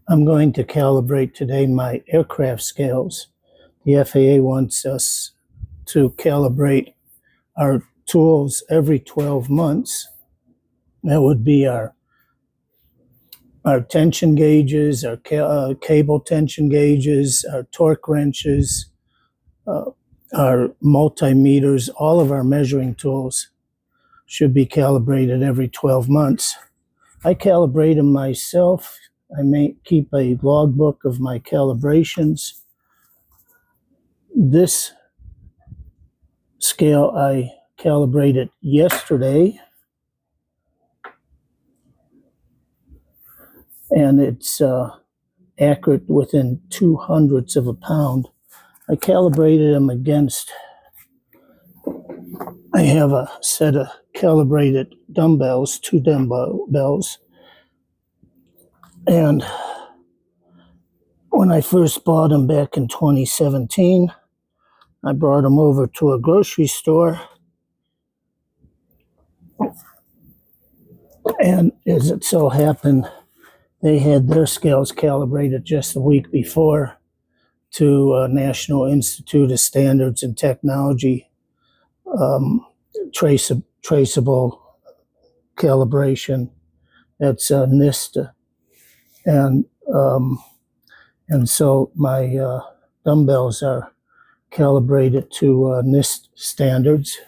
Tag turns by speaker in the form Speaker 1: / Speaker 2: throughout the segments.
Speaker 1: I'm going to calibrate today my aircraft scales. The FAA wants us to calibrate our tools every 12 months. That would be our tension gauges, our cable tension gauges, our torque wrenches, our multimeters, all of our measuring tools should be calibrated every 12 months. I calibrate them myself. I may keep a logbook of my calibrations. This scale I calibrated yesterday, and it's accurate within 0.02 of a pound. I calibrated them against, I have a set of calibrated dumbbells, 2 dumbbells, and when I first bought them back in 2017, I brought them over to a grocery store, and as it so happened, they had their scales calibrated just a week before to National Institute of Standards and Technology traceable calibration. That's NISTA, and so my dumbbells are calibrated to NIST standards,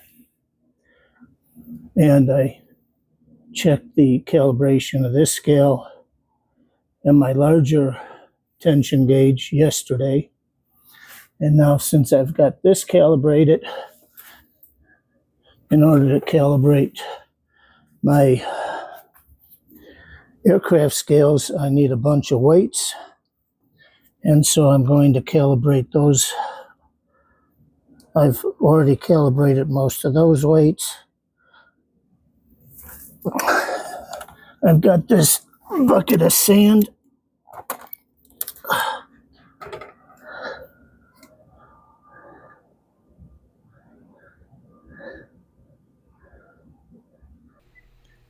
Speaker 1: and I checked the calibration of this scale and my larger tension gauge yesterday. And now, since I've got this calibrated, in order to calibrate my aircraft scales, I need a bunch of weights. And so I'm going to calibrate those. I've already calibrated most of those weights. I've got this bucket of sand.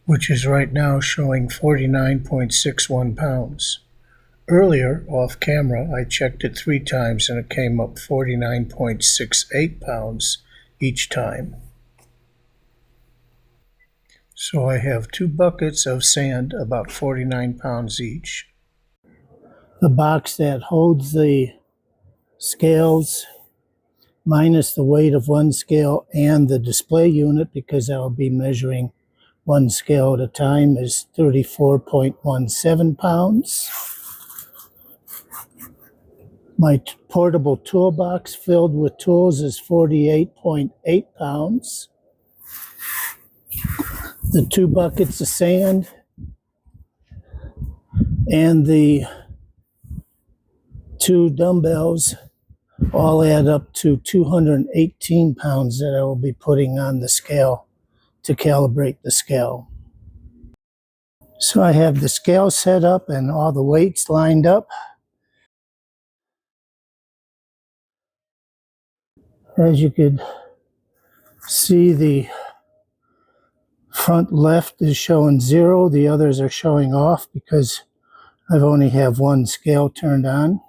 Speaker 1: Which is right now showing 49.61 pounds. Earlier, off camera, I checked it 3 times and it came up 49.68 pounds each time. So I have 2 buckets of sand, about 49 pounds each. The box that holds the scales, minus the weight of one scale and the display unit, because I'll be measuring one scale at a time, is 34.17 pounds. My portable toolbox filled with tools is 48.8 pounds. The 2 buckets of sand and the 2 dumbbells all add up to 218 pounds that I will be putting on the scale to calibrate the scale. So I have the scale set up and all the weights lined up. As you could see, the front left is showing 0. The others are showing off because I've only have one scale turned on.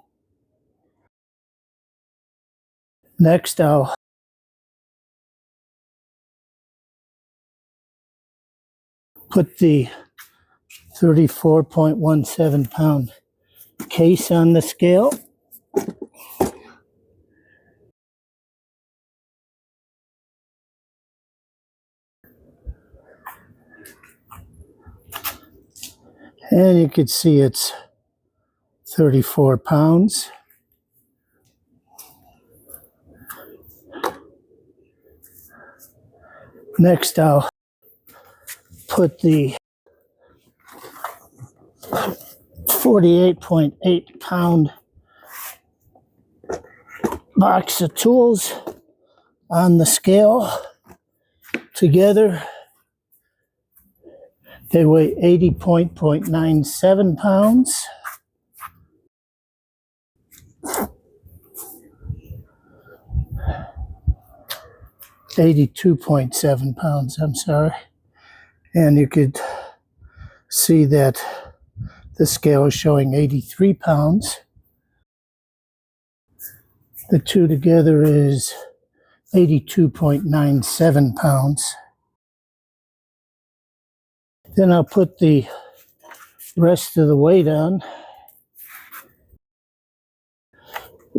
Speaker 1: Next, I'll put the 34.17 pound case on the scale. And you can see it's 34 pounds. Next, I'll put the 48.8 pound box of tools on the scale together. They weigh 80.97 pounds. £82.7, I'm sorry. And you could see that The scale is showing 83 pounds. The two together is 82.97 pounds. Then I'll put the rest of the weight on.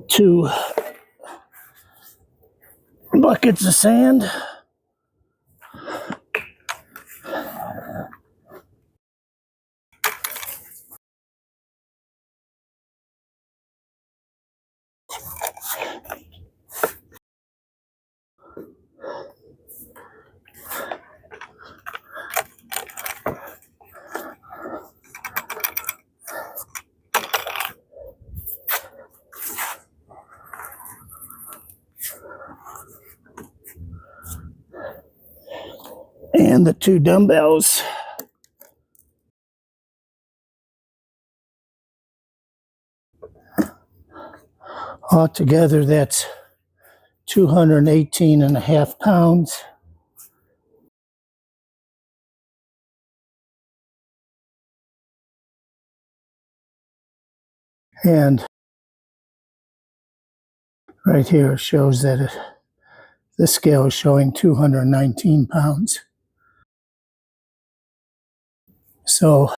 Speaker 1: 2 buckets of sand. And the 2 dumbbells. Altogether, that's 218.5 pounds. And right here it shows that the scale is showing 219 pounds. So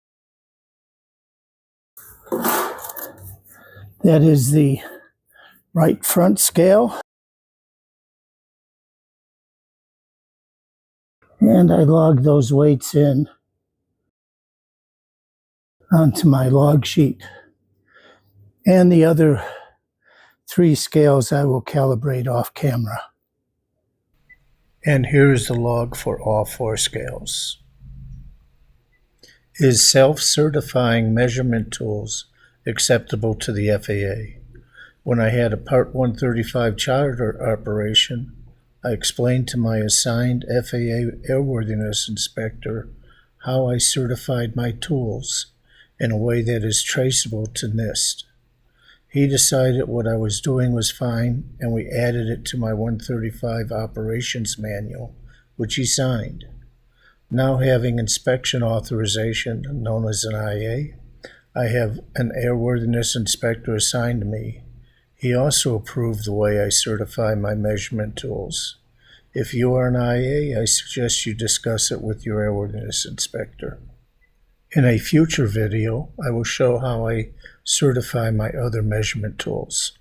Speaker 1: that is the right front scale. And I log those weights in onto my log sheet. And the other 3 scales I will calibrate off camera. And here's the log for all 4 scales. Is self-certifying measurement tools acceptable to the FAA? When I had a Part 135 charter operation, I explained to my assigned FAA airworthiness inspector how I certified my tools in a way that is traceable to NIST. He decided what I was doing was fine, and we added it to my 135 operations manual, which he signed. Now having inspection authorization, known as an IA, I have an airworthiness inspector assigned to me. He also approved the way I certify my measurement tools. If you are an IA, I suggest you discuss it with your airworthiness inspector. In a future video, I will show how I certify my other measurement tools.